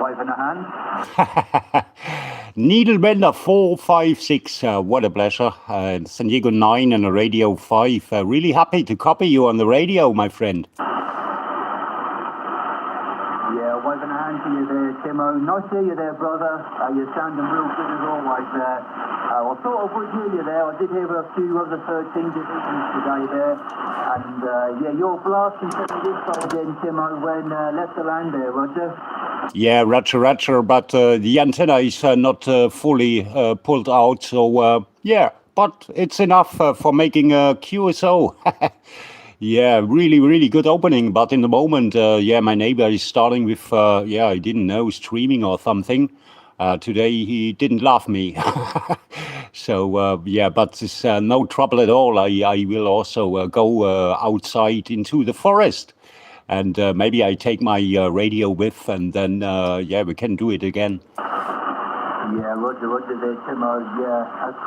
waving a hand. Needlebender 456, what a pleasure. San Diego 9 and a Radio 5. Really happy to copy you on the radio, my friend. Yeah, waving a hand to you there, Timo. Nice to hear you there, brother. You're sounding real good as always there. I thought I would hear you there. I did hear a few of the 13 divisions today there. And yeah, you're blasting to me this side again, Timo, when left the land there, Roger. Yeah, Roger, but the antenna is not fully pulled out, so yeah, but it's enough for making a QSO. Yeah, really good opening, but in the moment, yeah, my neighbor is starting with, yeah, I didn't know, streaming or something. Today he didn't love me. So, yeah, but it's no trouble at all. I will also go outside into the forest. And maybe I take my radio with, and then, yeah, we can do it again. Yeah, Roger there, Timo. Yeah, that's